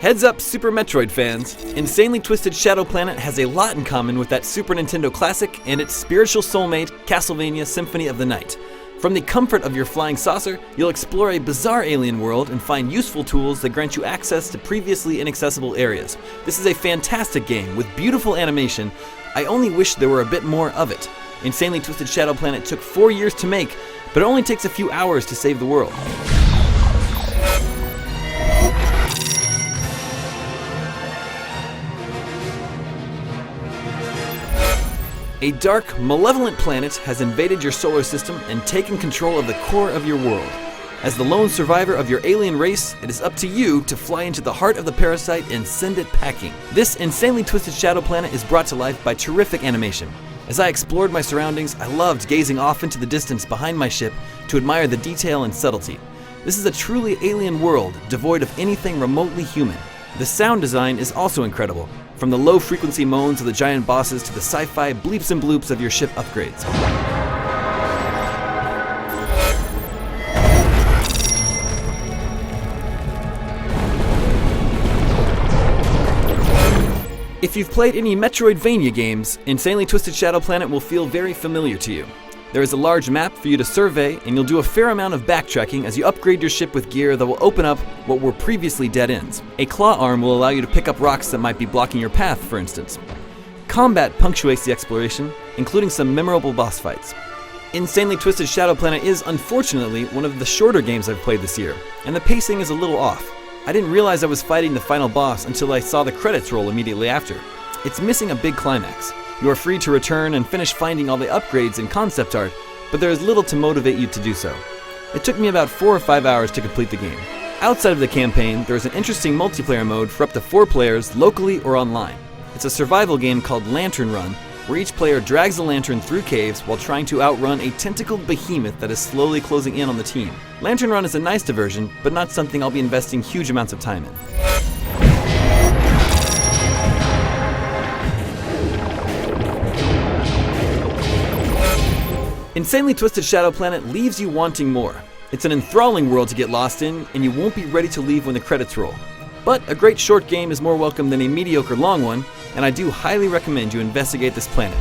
Heads up, Super Metroid fans! Insanely Twisted Shadow Planet has a lot in common with that Super Nintendo classic and its spiritual soulmate, Castlevania Symphony of the Night. From the comfort of your flying saucer, you'll explore a bizarre alien world and find useful tools that grant you access to previously inaccessible areas. This is a fantastic game with beautiful animation. I only wish there were a bit more of it. Insanely Twisted Shadow Planet took 4 years to make, but it only takes a few hours to save the world. A dark, malevolent planet has invaded your solar system and taken control of the core of your world. As the lone survivor of your alien race, it is up to you to fly into the heart of the parasite and send it packing. This Insanely Twisted Shadow Planet is brought to life by terrific animation. As I explored my surroundings, I loved gazing off into the distance behind my ship to admire the detail and subtlety. This is a truly alien world, devoid of anything remotely human. The sound design is also incredible, from the low-frequency moans of the giant bosses to the sci-fi bleeps and bloops of your ship upgrades. If you've played any Metroidvania games, Insanely Twisted Shadow Planet will feel very familiar to you. There is a large map for you to survey, and you'll do a fair amount of backtracking as you upgrade your ship with gear that will open up what were previously dead ends. A claw arm will allow you to pick up rocks that might be blocking your path, for instance. Combat punctuates the exploration, including some memorable boss fights. Insanely Twisted Shadow Planet is, unfortunately, one of the shorter games I've played this year, and the pacing is a little off. I didn't realize I was fighting the final boss until I saw the credits roll immediately after. It's missing a big climax. You are free to return and finish finding all the upgrades and concept art, but there is little to motivate you to do so. It took me about 4 or 5 hours to complete the game. Outside of the campaign, there is an interesting multiplayer mode for up to 4 players, locally or online. It's a survival game called Lantern Run, where each player drags a lantern through caves while trying to outrun a tentacled behemoth that is slowly closing in on the team. Lantern Run is a nice diversion, but not something I'll be investing huge amounts of time in. Insanely Twisted Shadow Planet leaves you wanting more. It's an enthralling world to get lost in, and you won't be ready to leave when the credits roll. But a great short game is more welcome than a mediocre long one, and I do highly recommend you investigate this planet.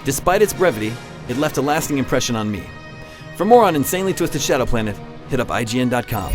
Despite its brevity, it left a lasting impression on me. For more on Insanely Twisted Shadow Planet, hit up IGN.com.